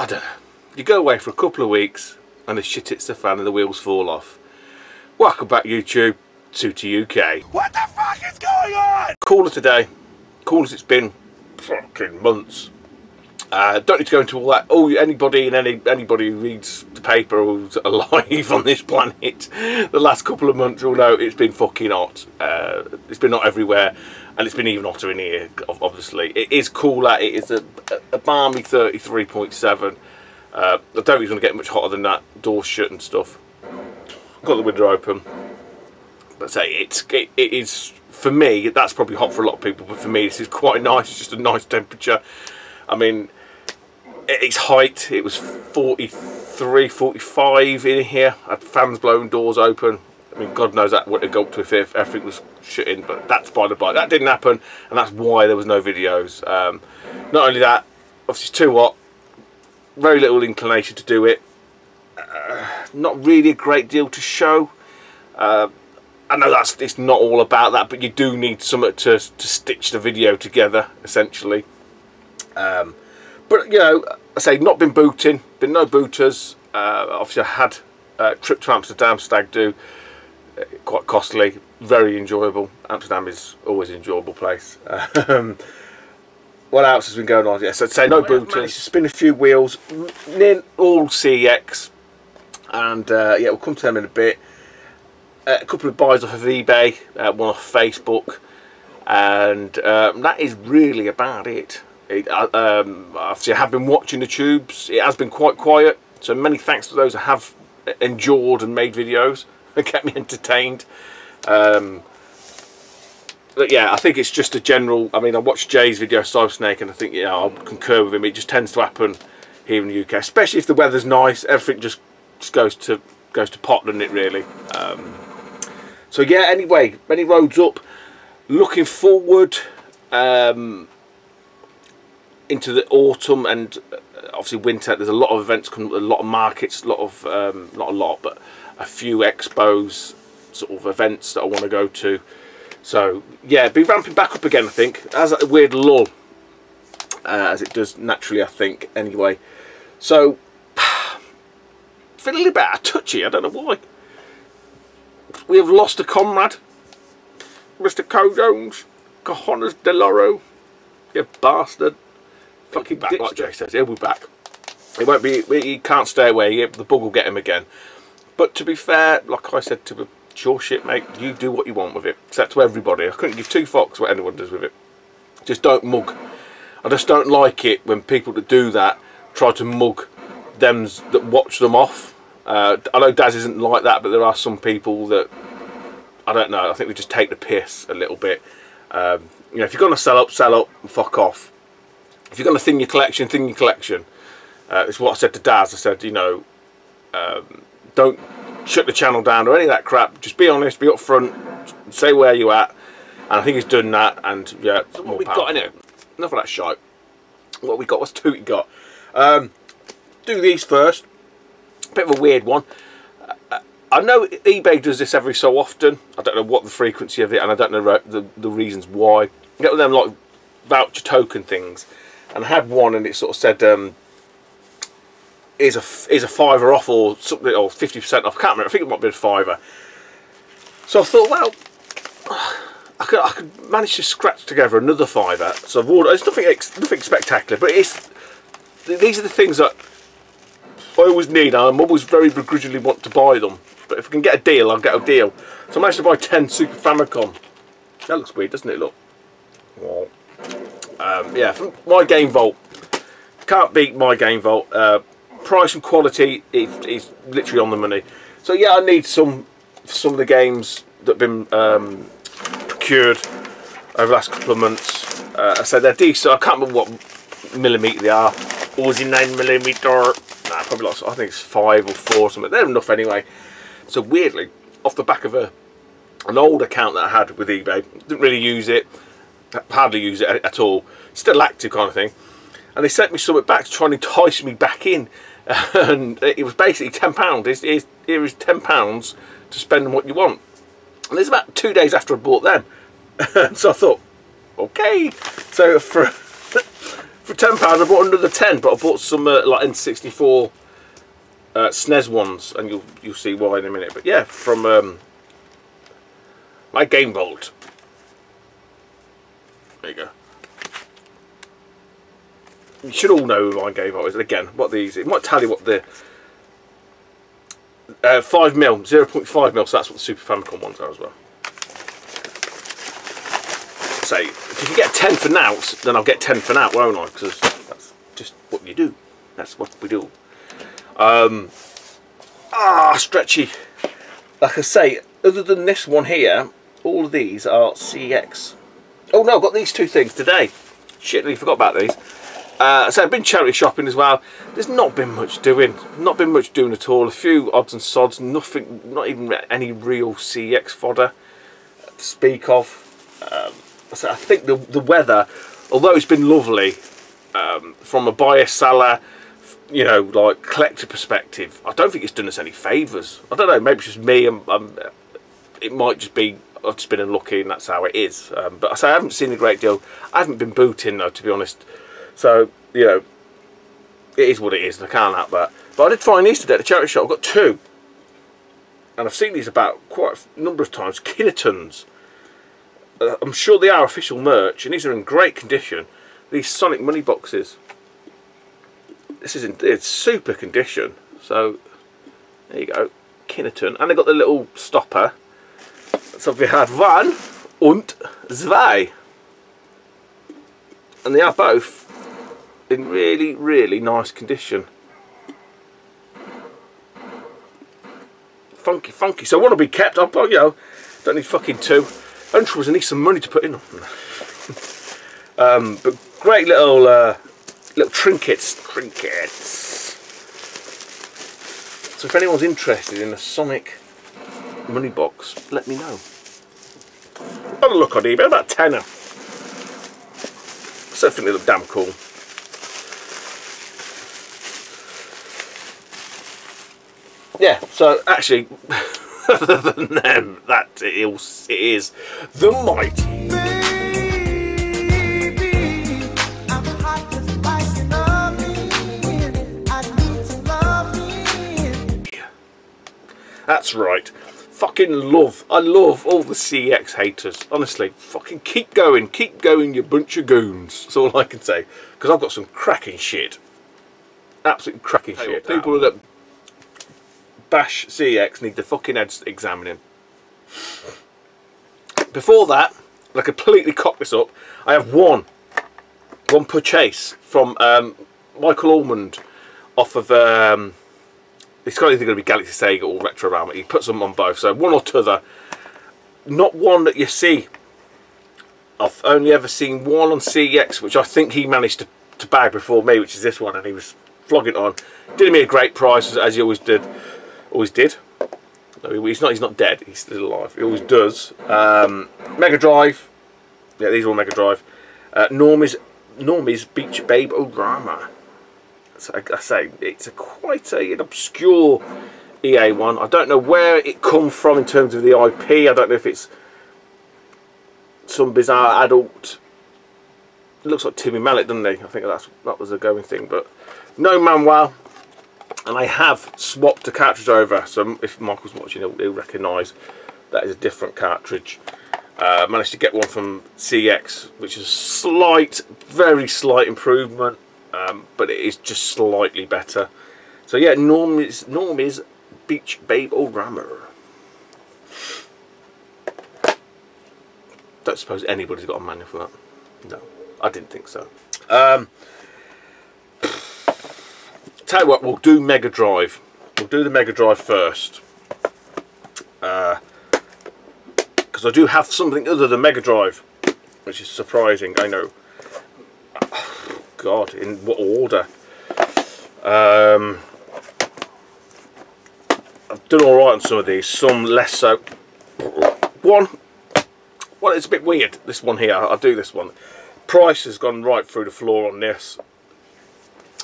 I don't know. You go away for a couple of weeks and the shit hits the fan and the wheels fall off. Welcome back, YouTube, to UK. What the fuck is going on? Cooler today. Cool as it's been fucking months. Don't need to go into all that. Oh, anybody who reads the paper or who's alive on this planet the last couple of months will know it's been fucking hot. It's been hot everywhere, and it's been even hotter in here. Obviously, it is cooler. It is a balmy 33.7. I don't think it's going to get much hotter than that. Doors shut and stuff. Got the window open. But say it is, for me, that's probably hot for a lot of people, but for me this is quite nice. It's just a nice temperature. I mean, its height, it was 43, 45 in here. I had fans blowing, doors open. I mean, God knows that would have go up to if everything was shutting, but that's by the by. That didn't happen, and that's why there was no videos. Not only that, obviously it's too hot. Very little inclination to do it. Not really a great deal to show. I know it's not all about that, but you do need something to stitch the video together, essentially. But you know, I say not been booting, been no booters. Obviously I had a trip to Amsterdam, stag do, quite costly, very enjoyable. Amsterdam is always an enjoyable place. What else has been going on? Yes, I'd say no booters. Managed to spin a few wheels, near all CEX, and yeah, we'll come to them in a bit. A couple of buys off of eBay, one off Facebook, and that is really about it. Obviously I have been watching the tubes. It has been quite quiet, so many thanks to those who have endured and made videos and kept me entertained. But yeah, I think it's just a general, I mean, I watched Jay's video, Cyber Snake, and I think, yeah, I'll concur with him. It just tends to happen here in the UK, especially if the weather's nice. Everything just goes to pot, doesn't it, really? So yeah, anyway, many roads up. Looking forward into the autumn and obviously winter. There's a lot of events coming, a lot of markets, a lot of not a lot, but a few expos, sort of events that I want to go to. So yeah, be ramping back up again, I think. It has a weird lull, as it does naturally, I think. Anyway, so feeling a bit touchy. I don't know why. We have lost a comrade, Mr. Cojones, Cojones de Loro, you bastard. Fucking back, like Jay says, he'll be back. It won't be, he can't stay away, the bug will get him again. But to be fair, like I said to him, sure shit mate, you do what you want with it. Except to everybody, I couldn't give two fucks what anyone does with it. Just don't mug. I just don't like it when people that do that try to mug them that watch them off. I know Daz isn't like that, but there are some people that, I don't know, I think they just take the piss a little bit. You know, if you're going to sell up and fuck off. If you're going to thin your collection, thin your collection. It's what I said to Daz. I said, you know, don't shut the channel down or any of that crap. Just be honest, be upfront, say where you're at. And I think he's done that. And yeah, so what we got in it? Enough of that shite. What we got? What's two we got? Do these first. Bit of a weird one. I know eBay does this every so often. I don't know what the frequency of it, and I don't know the reasons why. You get them like voucher token things. And I had one, and it sort of said, "Is a £5 off or something, or 50% off." I can't remember. I think it might be a £5. So I thought, well, I could manage to scratch together another £5. So I've ordered. It's nothing spectacular, but these are the things that I always need. I'm always very begrudgingly want to buy them, but if I can get a deal, I'll get a deal. So I managed to buy 10 Super Famicom. That looks weird, doesn't it? Look. Wow. Yeah, from My Game Vault. Can't beat My Game Vault. Price and quality is literally on the money. So yeah, I need some of the games that have been procured over the last couple of months. I said they're decent. I can't remember what millimetre they are. Always in 9mm. Nah, probably like, I think it's 5 or 4 or something. They're enough anyway. So weirdly, off the back of an old account that I had with eBay, didn't really use it. Hardly use it at all, still active kind of thing, and they sent me something back to try and entice me back in, and it was basically £10. Here is £10 to spend on what you want, and it's about 2 days after I bought them. So I thought, okay, so for For £10 I bought another 10, but I bought some like N64 SNES ones, and you'll see why in a minute. But yeah, from my Game Vault. There you go. You should all know who my Game Vault is. And again, what these, it might tell you what the 5mm, 0.5mm, so that's what the Super Famicom ones are as well. So if you can get 10 for now, then I'll get 10 for now, won't I? Because that's just what you do. That's what we do. Stretchy. Like I say, other than this one here, all of these are CEX. Oh no, I've got these two things today. Shit, I forgot about these. So I've been charity shopping as well. There's not been much doing. Not been much doing at all. A few odds and sods. Nothing, not even any real CEX fodder to speak of. So I think the weather, although it's been lovely, from a buyer-seller, you know, like collector perspective, I don't think it's done us any favours. I don't know, maybe it's just me. It might just be I've just been unlucky and that's how it is. But I say I haven't seen a great deal. I haven't been booting though, to be honest. So, you know, it is what it is. I can't help that. But I did find these today at the charity shop. I've got two. And I've seen these about quite a number of times. Kinnitons. I'm sure they are official merch. And these are in great condition. These Sonic money boxes. This is in super condition. So, there you go. Kinniton. And they've got the little stopper. So we had one und zwei. And they are both in really, really nice condition. Funky, funky. So one will be kept up. Oh, you know, don't need fucking two. Only trouble is I need some money to put in them. But great little little trinkets. So if anyone's interested in a Sonic money box, let me know. Have a look on eBay, about £10. So I think they look damn cool. Yeah, so actually, other than them, that it is the mighty. That's right. Fucking love. I love all the CEX haters. Honestly, fucking keep going, you bunch of goons. That's all I can say. Because I've got some cracking shit. Absolutely cracking shit. People that bash CEX need their fucking heads examining. Before that, I completely cocked this up. I have one purchase from Michael Almond off of it's either going to be Galaxy Sega or Retrorama. He puts them on both, so one or t'other. Not one that you see. I've only ever seen one on CEX, which I think he managed to bag before me, which is this one, and he was flogging it on. Did me a great price, as he always did. Always did. No, he's not dead. He's still alive. He always does. Mega Drive. Yeah, these are all Mega Drive. Normie's Beach Babe O'Rama. So I say it's quite an obscure EA one. I don't know where it come from in terms of the IP. I don't know if it's some bizarre adult. It looks like Timmy Mallet, doesn't he? I think that was a going thing, but no manual. And I have swapped the cartridge over, so if Michael's watching, he'll recognise that is a different cartridge. Managed to get one from CEX, which is a very slight improvement. But it is just slightly better. So yeah, Normie's Beach Babe O'Rama. Don't suppose anybody's got a manual for that. No, I didn't think so. Tell you what, we'll do Mega Drive. We'll do the Mega Drive first. Because I do have something other than Mega Drive, which is surprising, I know. God, in what order? I've done alright on some of these, some less so. Well, it's a bit weird, this one here. I'll do this one. Price has gone right through the floor on this.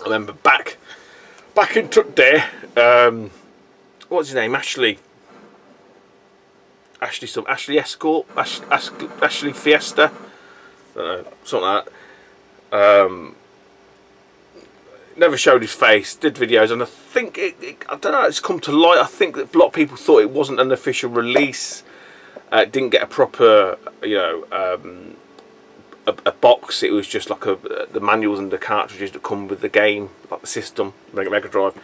I remember back in truck there, what's his name? Ashley Escort? Ashley Fiesta? I don't know, something like that. never showed his face, did videos, and I think I don't know, it's come to light. I think that a lot of people thought it wasn't an official release. It didn't get a proper, you know, a box. It was just like the manuals and the cartridges that come with the game, like the system, Mega Drive.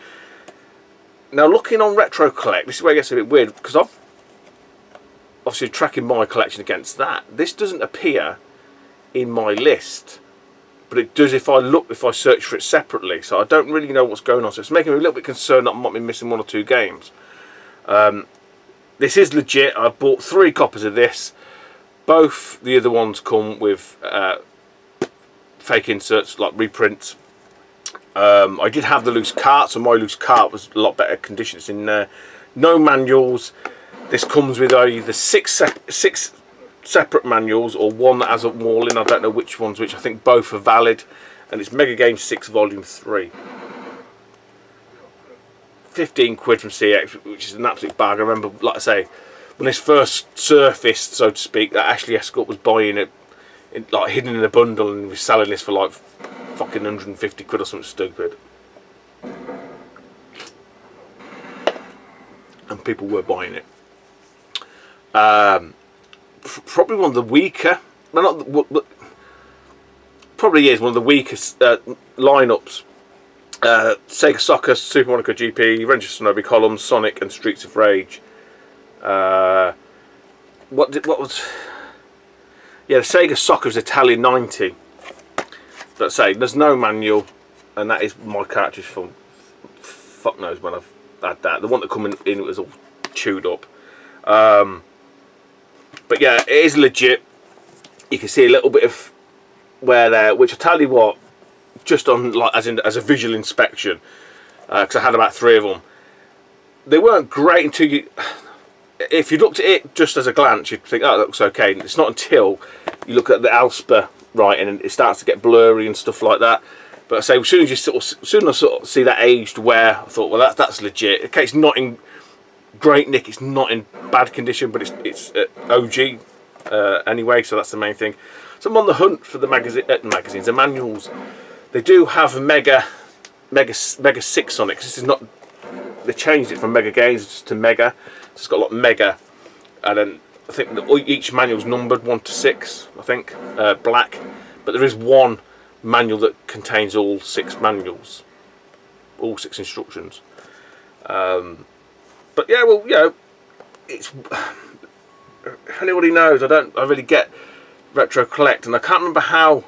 Now looking on Retro Collect, this is where it gets a bit weird, because I've obviously tracking my collection against that. This doesn't appear in my list, but it does if I search for it separately. So I don't really know what's going on. So it's making me a little bit concerned that I might be missing 1 or 2 games. This is legit. I've bought 3 copies of this. Both the other ones come with fake inserts, like reprints. I did have the loose cart, so my loose cart was a lot better condition. It's in there. No manuals. This comes with either six separate manuals or one that has them all in. I don't know which one's which. I think both are valid. And it's Mega Game 6 Volume 3. 15 quid from CEX, which is an absolute bag. I remember, like I say, when this first surfaced, so to speak, that Ashley Escort was buying it, like hidden in a bundle, and was selling this for like fucking 150 quid or something stupid. And people were buying it. Probably one of the weaker, well, not probably is one of the weakest lineups. Sega Soccer, Super Monaco GP, Revenge of Shinobi Columns, Sonic, and Streets of Rage. What was? Yeah, the Sega Soccer's Italian 90. But say there's no manual, and that is my cartridge from fuck knows when I've had that. The one that come in was all chewed up. But yeah, it is legit. You can see a little bit of wear there, which I tell you what, just on like as a visual inspection, because I had about 3 of them. They weren't great until you, if you looked at it just as a glance, you'd think, oh, that looks okay. It's not until you look at the ALSPA writing and it starts to get blurry and stuff like that. But I say, as soon as I sort of see that aged wear, I thought, well, that's legit. Okay, it's not in great nick, it's not in bad condition, but it's OG anyway, so that's the main thing. So I'm on the hunt for the magazines, the manuals. They do have Mega 6 on it, because this is not, they changed it from Mega Games to Mega, so it's got a lot of Mega, and then I think each manual's numbered 1 to 6, I think, black, but there is one manual that contains all 6 manuals, all 6 instructions. But yeah, well, you know, it's, if anybody knows, I really get Retro Collect, and I can't remember how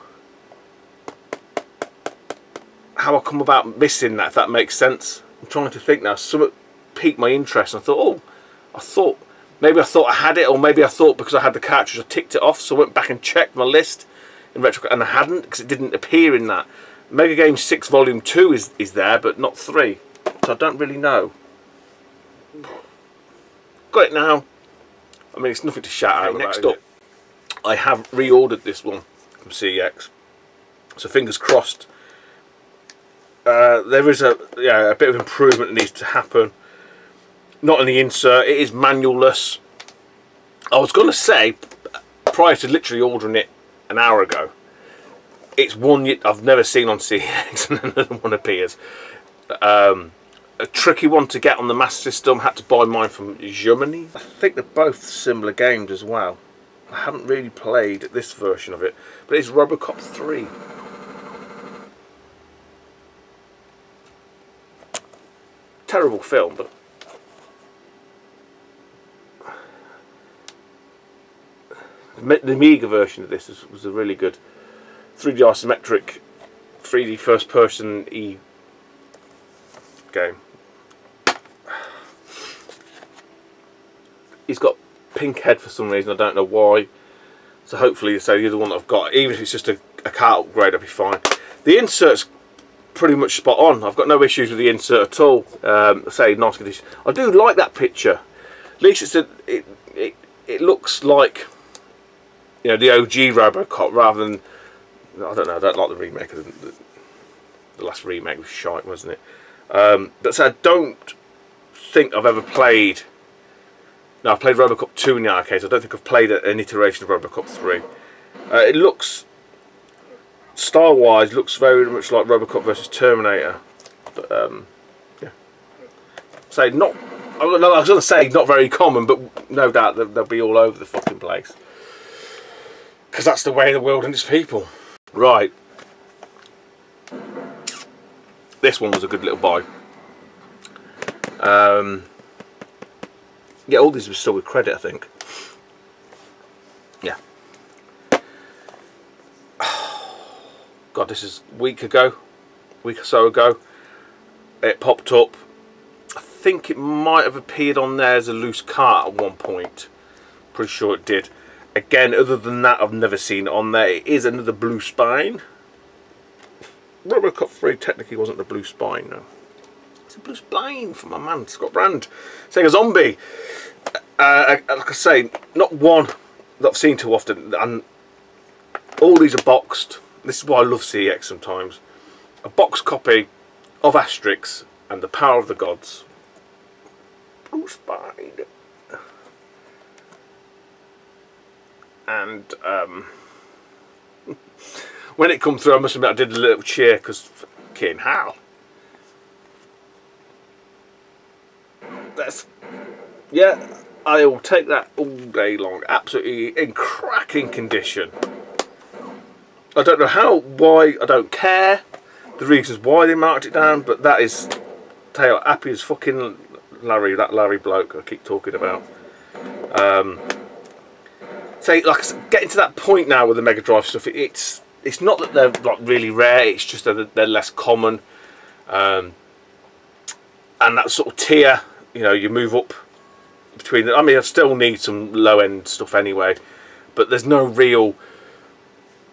I come about missing that, if that makes sense. I'm trying to think now. Something piqued my interest, and I thought, oh, maybe I thought I had it, or maybe I thought because I had the cartridge I ticked it off, so I went back and checked my list in Retro, and I hadn't, because it didn't appear in that. Mega Game 6 Volume 2 is there, but not 3, so I don't really know. Got it now. I mean, it's nothing to shout out about. Next up, I have reordered this one from CEX, so fingers crossed. There is a bit of improvement that needs to happen. Not in the insert, it is manual-less. I was going to say, prior to literally ordering it an hour ago, it's one I've never seen on CEX, and another one appears. A tricky one to get on the Master System. Had to buy mine from Germany. I think they're both similar games as well. I haven't really played this version of it, but it's Robocop 3. Terrible film, but the Amiga version of this was a really good 3D isometric 3D first person game. He's got pink head for some reason, I don't know why, so hopefully the other one that I've got, even if it's just a cart upgrade, I'll be fine. The insert's pretty much spot on. I've got no issues with the insert at all. Say nice condition. I do like that picture. At least it looks like, you know, the OG Robocop rather than, I don't know, I don't like the remake of the last remake was shite, wasn't it? But so I don't think I've ever played. No, I've played Robocop 2 in the arcade, so I don't think I've played an iteration of Robocop 3. It looks style wise looks very much like Robocop versus Terminator, but yeah, say not. I was going to say not very common, but no doubt they'll be all over the fucking place, because that's the way of the world and its people. Right, this one was a good little buy. Yeah, all these were still with credit, I think. Yeah. God, this is a week or so ago. It popped up. I think it might have appeared on there as a loose cart at one point. Pretty sure it did. Again, other than that, I've never seen it on there. It is another blue spine. Robocop 3 technically wasn't the blue spine, no. It's a blue spine from my man Scott Brand. Saying a zombie. Like I say, not one that I've seen too often. And all these are boxed. This is why I love CEX sometimes. A box copy of Asterix and the Power of the Gods. Blue spine. And when it come through, I must admit I did a little cheer, because fucking hell. That's, yeah, I will take that all day long. Absolutely in cracking condition. I don't know how, why, I don't care the reasons why they marked it down, but that is, tell you what, happy as fucking Larry, that Larry bloke I keep talking about. Say, like I said, getting to that point now with the Mega Drive stuff, it's not that they're like really rare, it's just that they're less common. And that sort of tier, you know, you move up between them. I mean, I still need some low-end stuff anyway, but there's no real,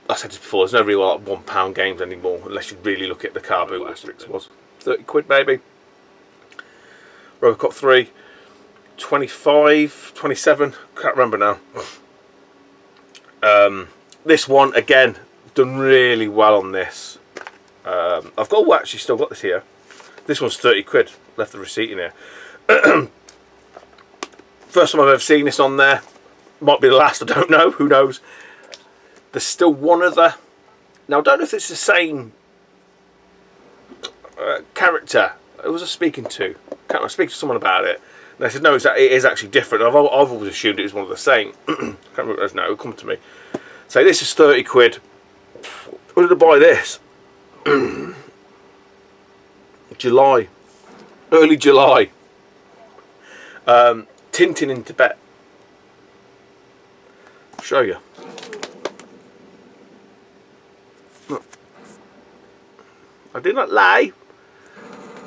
I said this before, there's no real like £1 games anymore, unless you really look at the car boot. Asterix was 30 quid maybe. Robocop 3, 25, 27, can't remember now. This one, again, done really well on this. I've got, oh, actually still got this here. This one's 30 quid, left the receipt in here. First time I've ever seen this on there. Might be the last, I don't know, who knows. There's still one other. Now I don't know if it's the same character. Who was I speaking to? I was speaking to someone about it. And they said no, it is actually different. I've always assumed it was one of the same. Can't remember what it is now, it'll come to me. So this is 30 quid. When did I buy this? July. Early July. Tintin in Tibet. I'll show you. Look. I did not lie.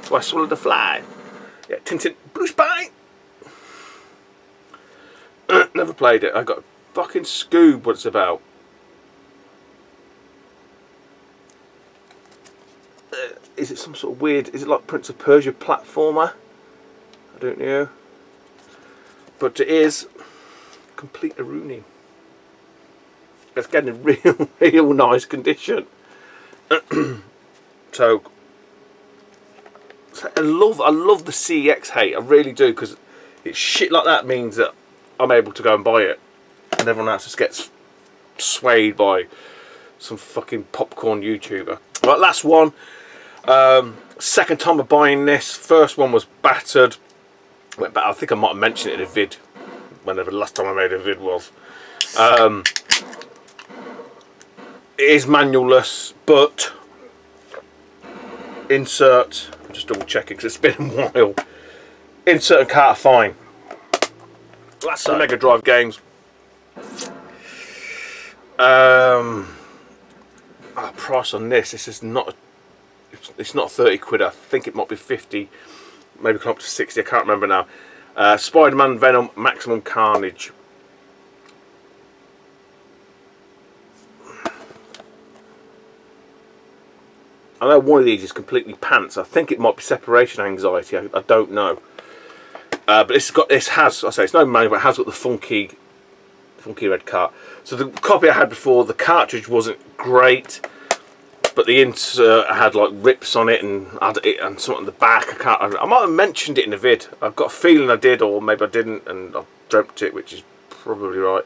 So I swallowed the fly. Yeah, Tintin. Blue spine. Never played it. I got fucking Scoob what it's about. Is it some sort of weird, is it like Prince of Persia platformer? I don't know. But it is complete Aruni. It's getting in real nice condition. So I love the CEX hate, I really do, because it's shit like that means that I'm able to go and buy it, and everyone else just gets swayed by some fucking popcorn YouTuber. Right, last one. Second time of buying this. First one was battered. I think I might have mentioned it in a vid, whenever the last time I made a vid was. It is manualless, but insert, I'm just double checking because it's been a while. Insert and cart are fine. That's the Mega Drive games. Price on this is not, it's not 30 quid, I think it might be 50, maybe come up to 60, I can't remember now. Spider-Man, Venom, Maximum Carnage. I know one of these is completely pants. I think it might be Separation Anxiety. I don't know. But this has, I say it's no manual, but it has got the funky red cart. So the copy I had before, the cartridge wasn't great, but the insert had like rips on it and something on the back. I might have mentioned it in a vid. I've got a feeling I did, or maybe I didn't, and I dreamt it, which is probably right.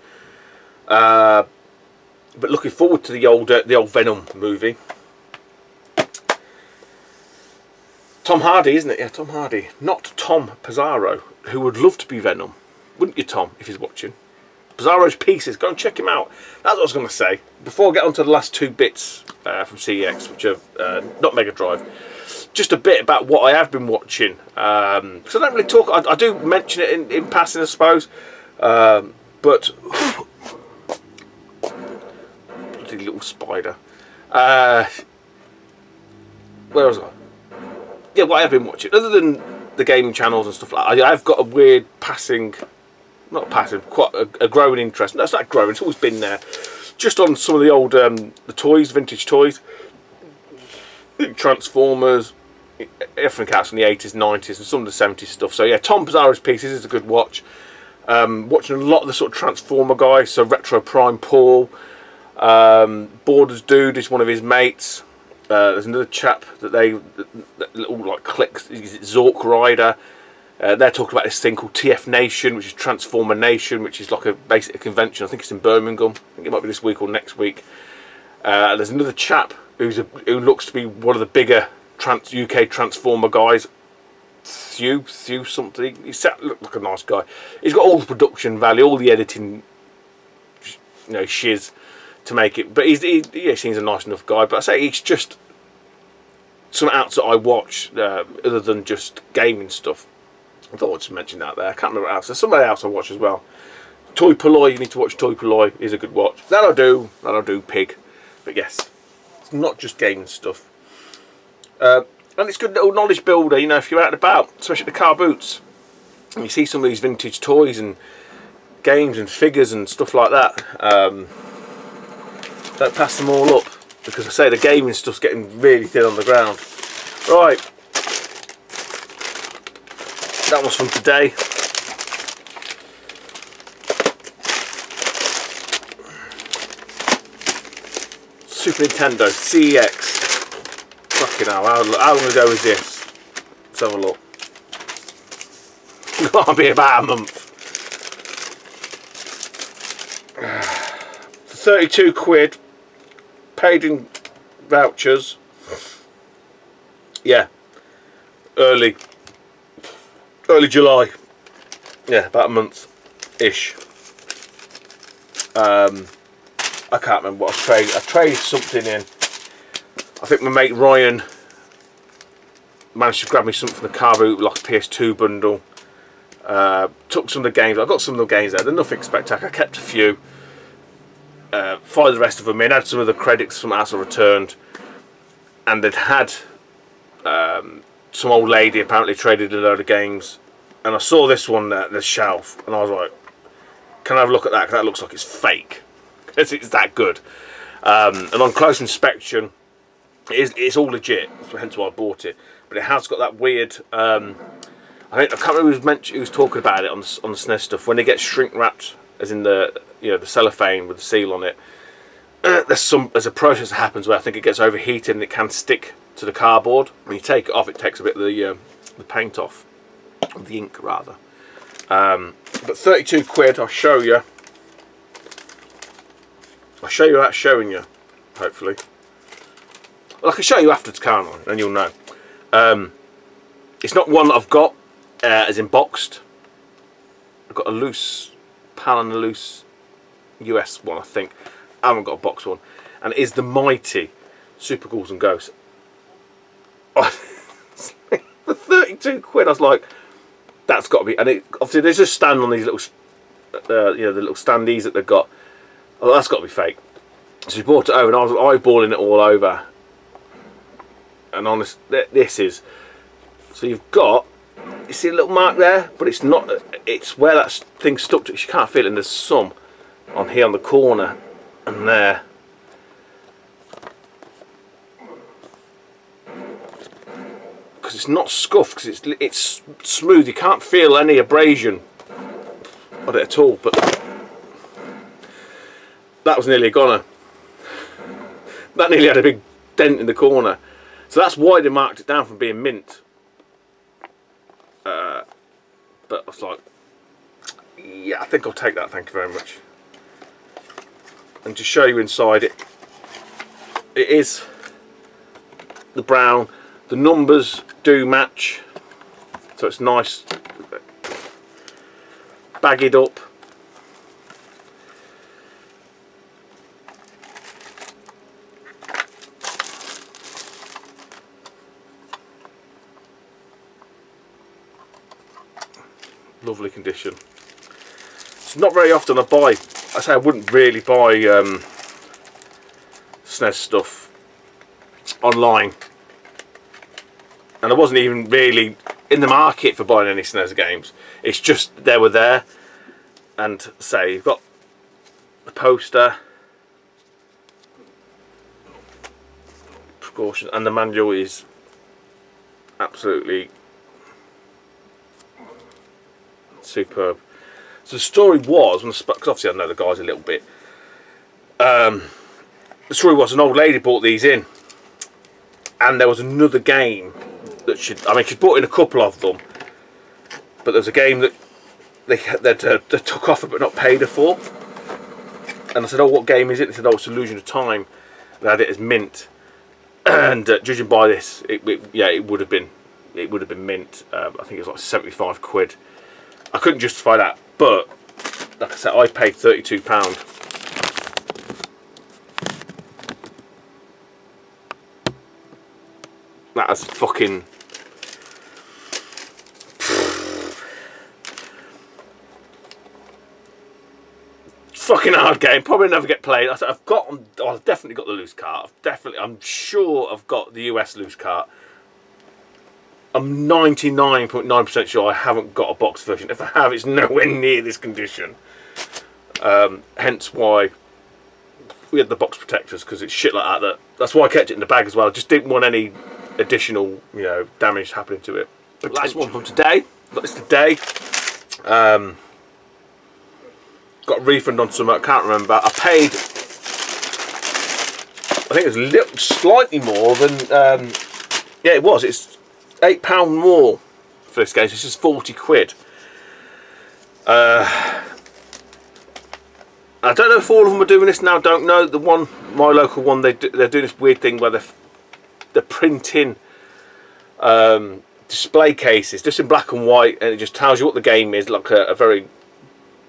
But looking forward to the old Venom movie. Tom Hardy, isn't it? Yeah, Tom Hardy. Not Tom Pizarro, who would love to be Venom. Wouldn't you, Tom, if he's watching? Pizarro's Pieces. Go and check him out. That's what I was going to say. Before I get on to the last 2 bits from CEX, which are not Mega Drive, just a bit about what I have been watching. Because I don't really talk. I do mention it in passing, I suppose. But bloody little spider. Where was I? Yeah, what I have been watching, other than the gaming channels and stuff like that, I've got a weird passing, not passing, quite a growing interest. No, it's not growing, it's always been there. Just on some of the old the toys, vintage toys, Transformers, everything else from the 80s, 90s, and some of the 70s stuff. So yeah, Tom Pizarro's Pieces is a good watch. Watching a lot of the sort of Transformer guys, so Retro Prime Paul, Borders Dude is one of his mates. There's another chap that that little like clicks, Zork Rider. They're talking about this thing called TF Nation, which is Transformer Nation, which is like a basic convention. I think it's in Birmingham. I think it might be this week or next week. There's another chap who looks to be one of the bigger UK Transformer guys. Thew something. He looked like a nice guy. He's got all the production value, all the editing, shiz to make it. But he seems a nice enough guy. But I say he's just some outs that I watch other than just gaming stuff. I thought I'd just mention that there. I can't remember what else. There's somebody else I watch as well. Toy Polloi, you need to watch Toy Polloi. Is a good watch. That'll do, pig. But yes, it's not just gaming stuff. And it's a good little knowledge builder, if you're out and about, especially at the car boots. And you see some of these vintage toys and games and figures and stuff like that. Don't pass them all up, because I say the gaming stuff's getting really thin on the ground. Right. That was from today. Super Nintendo CEX. Fucking hell, how long ago was this? Let's have a look. Gotta be about a month. For 32 quid, paid in vouchers. Yeah, early July. Yeah, about a month-ish. I can't remember what I traded. I traded something in. I think my mate Ryan managed to grab me something from the car boot, like a PS2 bundle. Took some of the games. I got some of the games there. They're nothing spectacular. I kept a few. Fired the rest of them in. Had some of the credits from else I returned. And they'd had some old lady apparently traded a load of games. And I saw this one at the shelf. And I was like, can I have a look at that? Because that looks like it's fake. It's that good. And on close inspection, it's all legit. Hence why I bought it. But it has got that weird. I can't remember who was talking about it on the SNES stuff. When it gets shrink wrapped, as in the the cellophane with the seal on it. There's a process that happens where I think it gets overheated and it can stick to the cardboard. When you take it off, it takes a bit of the paint off, the ink rather. But 32 quid. I'll show you. I'll show you without showing you, hopefully. Well, I can show you afterwards, can't I? And you'll know. It's not one that I've got as in boxed. I've got a loose PAL and a loose US one, I think. I haven't got a box one. And it is the mighty Super Ghouls and Ghosts. For 32 quid, I was like, that's got to be. And obviously, there's just stand on these little, the little standees that they've got. Oh, that's got to be fake. So we brought it over, and I was eyeballing it all over. And honest, this is. So you've got, you see a little mark there, but it's not. It's where that thing stuck to. You can't feel it. And there's some on here on the corner, and there. Because it's not scuffed, because it's smooth. You can't feel any abrasion on it at all. But that was nearly a goner. That nearly had a big dent in the corner. So that's why they marked it down from being mint. But I was like, yeah, I think I'll take that, thank you very much. and to show you inside it, it is the brown. The numbers do match, so it's nice, bagged up. Lovely condition. It's not very often I say I wouldn't really buy SNES stuff online, and I wasn't even really in the market for buying any SNES games. It's just they were there, and say you've got the poster, precaution, and the manual is absolutely superb. So the story was, because obviously I know the guys a little bit, the story was an old lady bought these in, and there was another game that she'd bought in a couple of them, but there was a game that they took off her but not paid her for. And I said, oh, what game is it? They said, oh, it's Illusion of Time. They had it as mint, and judging by this, it would have been mint. I think it was like 75 quid. I couldn't justify that, but like I said, I paid £32. That is fucking hard game. Probably never get played. I've definitely got the loose cart. I'm sure I've got the US loose cart. I'm 99.9% sure I haven't got a box version. If I have, it's nowhere near this condition. Hence why we had the box protectors, because it's shit like that. That's why I kept it in the bag as well. I just didn't want any additional, damage happening to it. But last one from today. Got this today. Got a refund on some. I can't remember. I paid. I think it was slightly more than. Yeah, it was. It's £8 more for this game. So this is 40 quid. I don't know if all of them are doing this now. Don't know. The one, my local one, they're doing this weird thing where they're printing display cases just in black and white, and it just tells you what the game is, like a very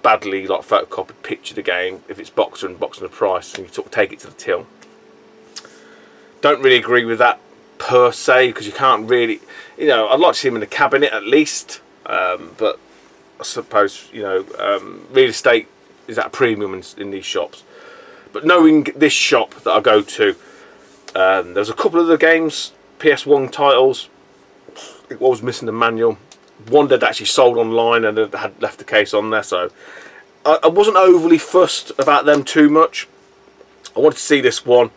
badly photocopied picture of the game. If it's boxed and the price, and you sort of take it to the till. Don't really agree with that per se, because you can't really, I'd like to see them in the cabinet at least, but I suppose real estate is at a premium in these shops. But knowing this shop that I go to, there's a couple of the games, PS1 titles, it was missing the manual. One that actually sold online and had left the case on there, so I wasn't overly fussed about them too much. I wanted to see this one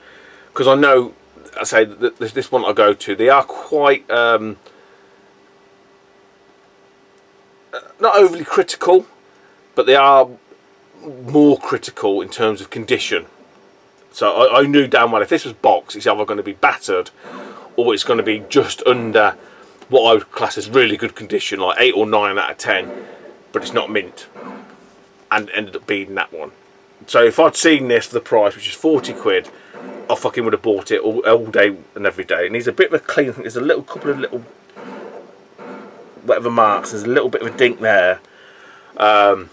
because I know, I say this one I go to, they are quite not overly critical, but they are more critical in terms of condition. So I knew damn well if this was boxed, it's either going to be battered or it's going to be just under what I would class as really good condition, like 8 or 9 out of 10, but it's not mint, and ended up being that one. So if I'd seen this for the price, which is 40 quid, I fucking would have bought it all day and every day. It needs a bit of a clean. I think there's a couple of little whatever marks. There's a little bit of a dink there. But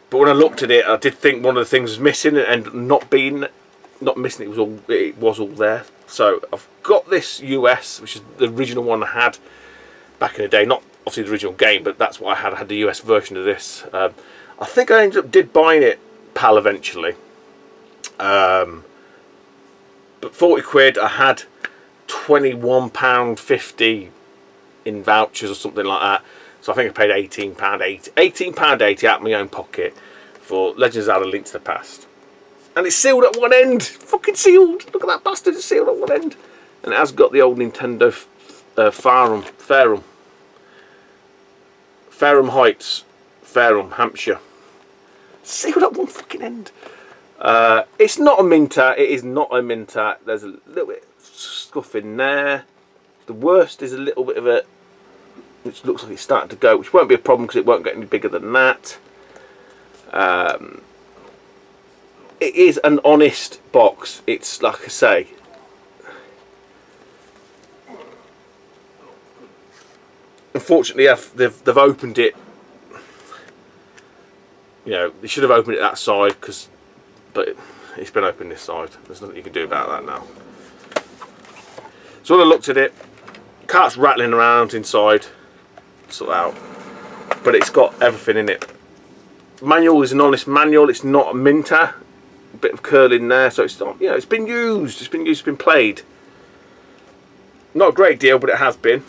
when I looked at it, I did think one of the things was missing, and not missing. It was all there. So I've got this US, which is the original one I had back in the day. Not obviously the original game, but that's what I had. I had the US version of this. I think I ended up buying it PAL eventually. But 40 quid, I had £21.50 in vouchers or something like that. So I think I paid £18.80. £18.80 out of my own pocket for Legends of Zelda: Link to the Past. And it's sealed at one end. Fucking sealed. Look at that bastard, it's sealed at one end. And it has got the old Nintendo Fareham Heights, Fareham, Hampshire. Sealed at one fucking end. It's not a minter. It is not a minter. There's a little bit of scuff in there. The worst is a little bit of a, which looks like it's starting to go, which won't be a problem because it won't get any bigger than that. it is an honest box. It's like I say, unfortunately they've opened it, you know, they should have opened it that side, but it's been opened this side. There's nothing you can do about that now. So when I looked at it, cart's rattling around inside, sort out, but it's got everything in it. Manual is an honest manual. It's not a minter. A bit of curl in there, so it's not, you know, it's been used. It's been played. Not a great deal, but it has been.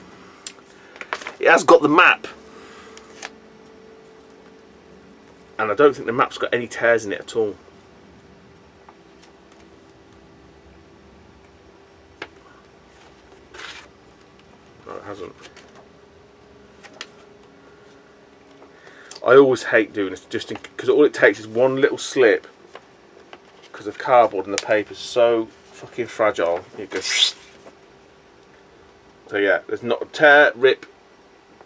It has got the map, and I don't think the map's got any tears in it at all. No, it hasn't. I always hate doing this, just because all it takes is one little slip, because the cardboard and the paper is so fucking fragile. It goes. So yeah, there's not a tear, rip,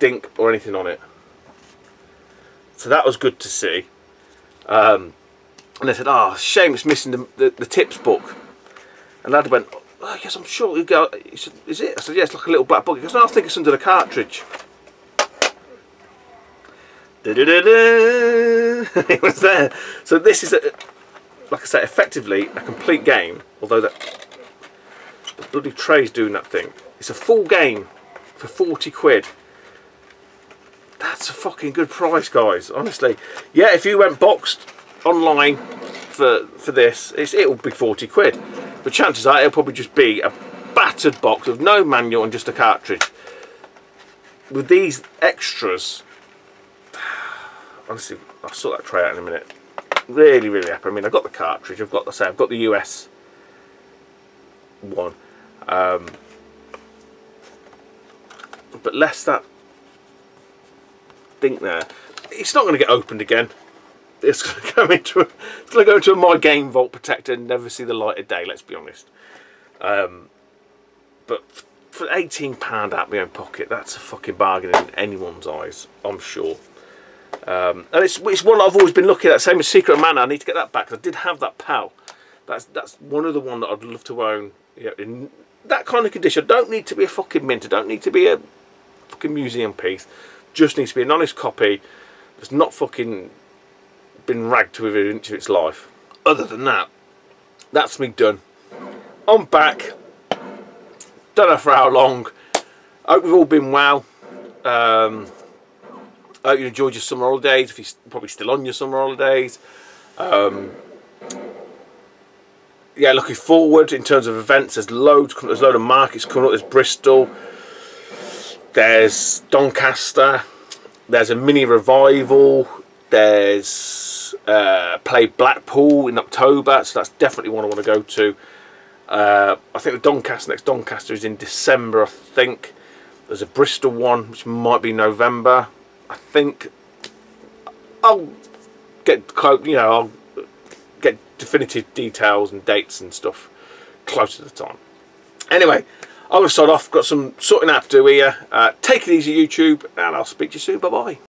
dink or anything on it. So that was good to see. And they said, "Oh, shame it's missing the tips book." And lad went, "Oh, yes, I'm sure you go." He said, "Is it?" I said, "Yeah, it's like a little black book." He goes, "No, I think it's under the cartridge." It was there. So this is, like I say, effectively a complete game. Although the bloody tray's doing that thing. It's a full game for 40 quid. That's a fucking good price, guys. Honestly, yeah. If you went boxed online for this, it'll be 40 quid. But chances are it'll probably just be a battered box of no manual and just a cartridge. With these extras, honestly, I'll sort that tray out in a minute. Really, really happy. I mean, I've got the cartridge. I've got the US one, but less that thing there. It's not going to get opened again. It's going to go into my game vault protector and never see the light of day. Let's be honest. But for £18 out of my own pocket, that's a fucking bargain in anyone's eyes, I'm sure. And it's one I've always been looking at. Same as Secret of Mana. I need to get that back. I did have that PAL. That's one of the one that I'd love to own. You know, in that kind of condition. I don't need to be a fucking mint. I don't need to be a fucking museum piece. Just needs to be an honest copy that's not fucking been ragged to within an inch of its life. Other than that, that's me done. I'm back. Don't know for how long. I hope we've all been well. I hope you enjoyed your summer holidays, if you're probably still on your summer holidays. Yeah, looking forward in terms of events. There's loads. There's a load of markets coming up. There's Bristol. There's Doncaster. There's a mini revival. There's Play Blackpool in October, so that's definitely one I want to go to. I think the next Doncaster is in December, I think. There's a Bristol one which might be November. I think I'll get, you know, I'll get definitive details and dates and stuff close to the time. Anyway, I'm going to start off. Got some sorting out to do here. Take it easy, YouTube, and I'll speak to you soon. Bye bye.